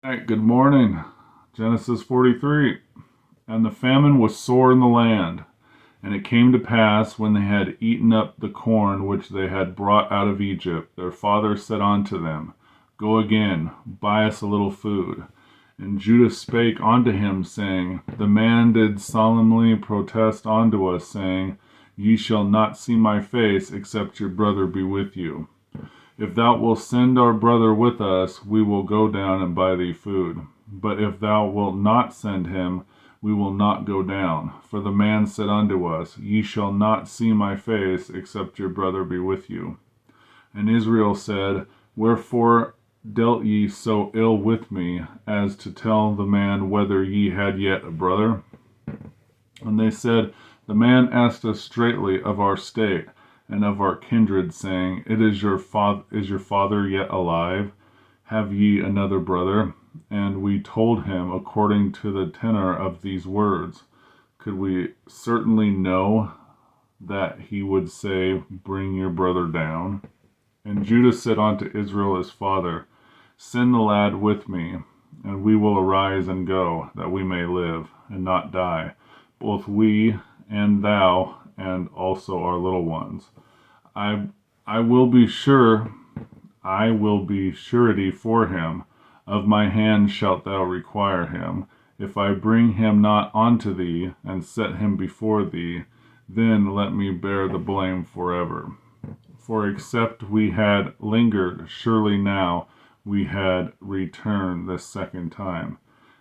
All right, good morning. Genesis 43. And the famine was sore in the land. And it came to pass, when they had eaten up the corn which they had brought out of Egypt, their father said unto them, Go again, buy us a little food. And Judah spake unto him, saying, The man did solemnly protest unto us, saying, Ye shall not see my face, except your brother be with you. If thou wilt send our brother with us, we will go down and buy thee food. But if thou wilt not send him, we will not go down. For the man said unto us, Ye shall not see my face, except your brother be with you. And Israel said, Wherefore dealt ye so ill with me, as to tell the man whether ye had yet a brother? And they said, The man asked us straitly of our state, and of our kindred, saying, is your father yet alive? Have ye another brother? And we told him according to the tenor of these words. Could we certainly know that he would say, Bring your brother down? And Judah said unto Israel his father, Send the lad with me, and we will arise and go, that we may live, and not die, both we and thou, and also our little ones. I I will be surety for him. Of my hand shalt thou require him. If I bring him not unto thee, and set him before thee, then let me bear the blame forever. For except we had lingered, surely now we had returned the second time.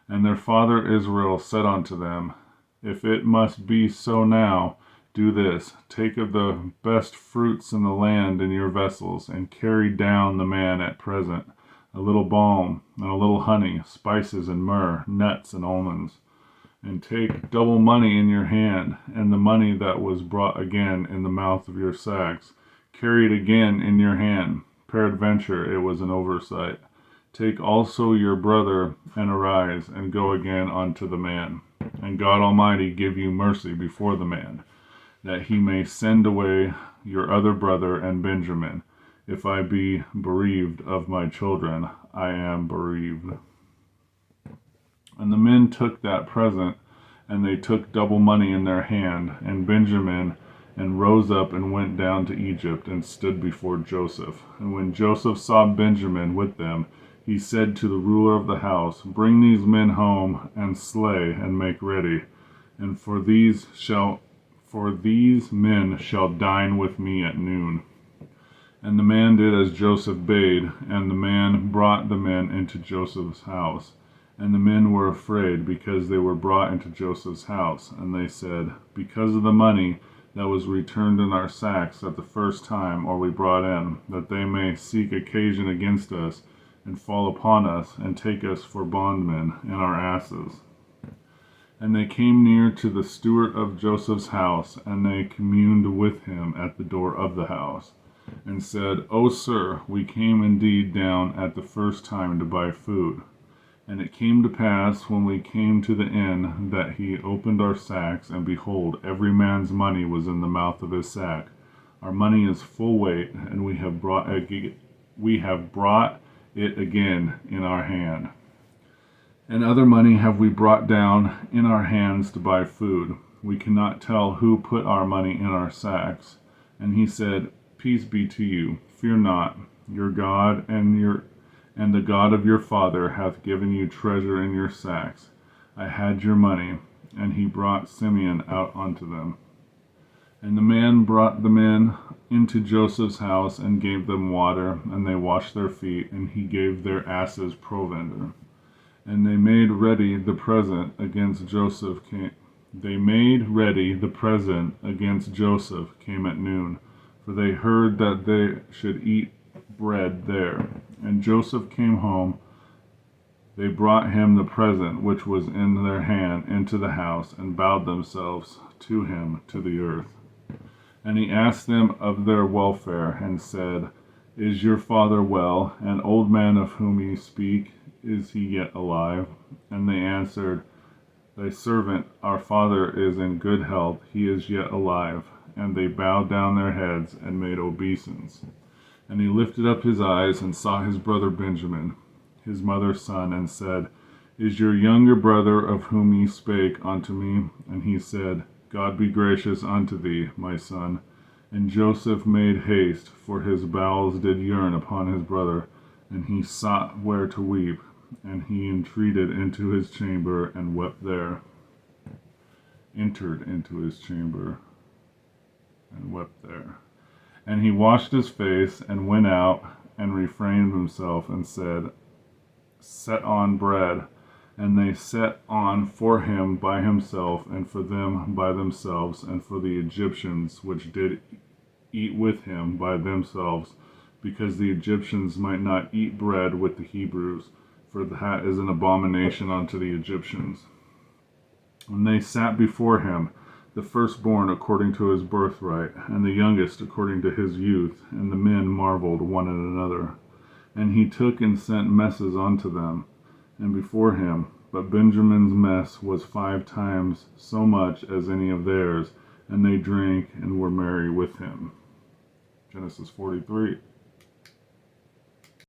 And their father Israel said unto them, If it must be so now, do this, take of the best fruits in the land in your vessels, and carry down the man at present, a little balm, and a little honey, spices and myrrh, nuts and almonds. And take double money in your hand, and the money that was brought again in the mouth of your sacks, carry it again in your hand. Peradventure it was an oversight. Take also your brother, and arise, and go again unto the man. And God Almighty give you mercy before the man, that he may send away your other brother and Benjamin. If I be bereaved of my children, I am bereaved. And the men took that present, and they took double money in their hand, and Benjamin, and rose up and went down to Egypt, and stood before Joseph. And when Joseph saw Benjamin with them, he said to the ruler of the house, Bring these men home, and slay, and make ready. And for these men shall dine with me at noon. And the man did as Joseph bade, and the man brought the men into Joseph's house. And the men were afraid, because they were brought into Joseph's house. And they said, Because of the money that was returned in our sacks at the first time, or we brought in, that they may seek occasion against us, and fall upon us, and take us for bondmen, and our asses. And they came near to the steward of Joseph's house, and they communed with him at the door of the house, and said, O sir, we came indeed down at the first time to buy food. And it came to pass, when we came to the inn, that he opened our sacks, and behold, every man's money was in the mouth of his sack. Our money is full weight, and we have brought it again in our hand. And other money have we brought down in our hands to buy food. We cannot tell who put our money in our sacks. And he said, Peace be to you. Fear not. Your God and the God of your father hath given you treasure in your sacks. I had your money. And he brought Simeon out unto them. And the man brought the men into Joseph's house, and gave them water, and they washed their feet, and he gave their asses provender. And they made ready the present against Joseph came at noon, for they heard that they should eat bread there. And Joseph came home. They brought him the present which was in their hand into the house, and bowed themselves to him to the earth. And he asked them of their welfare, and said, Is your father well? An old man of whom ye speak, is he yet alive? And they answered, Thy servant, our father, is in good health, he is yet alive. And they bowed down their heads, and made obeisance. And he lifted up his eyes, and saw his brother Benjamin, his mother's son, and said, Is your younger brother of whom ye spake unto me? And he said, God be gracious unto thee, my son. And Joseph made haste, for his bowels did yearn upon his brother, and he sought where to weep. And he entreated into his chamber, and wept there. Entered into his chamber, and wept there. And he washed his face, and went out, and refrained himself, and said, Set on bread. And they set on for him by himself, and for them by themselves, and for the Egyptians which did eat with him by themselves, because the Egyptians might not eat bread with the Hebrews, for that is an abomination unto the Egyptians. And they sat before him, the firstborn according to his birthright, and the youngest according to his youth, and the men marveled one at another. And he took and sent messes unto them, and before him, but Benjamin's mess was 5 times so much as any of theirs, and they drank and were merry with him. Genesis 43.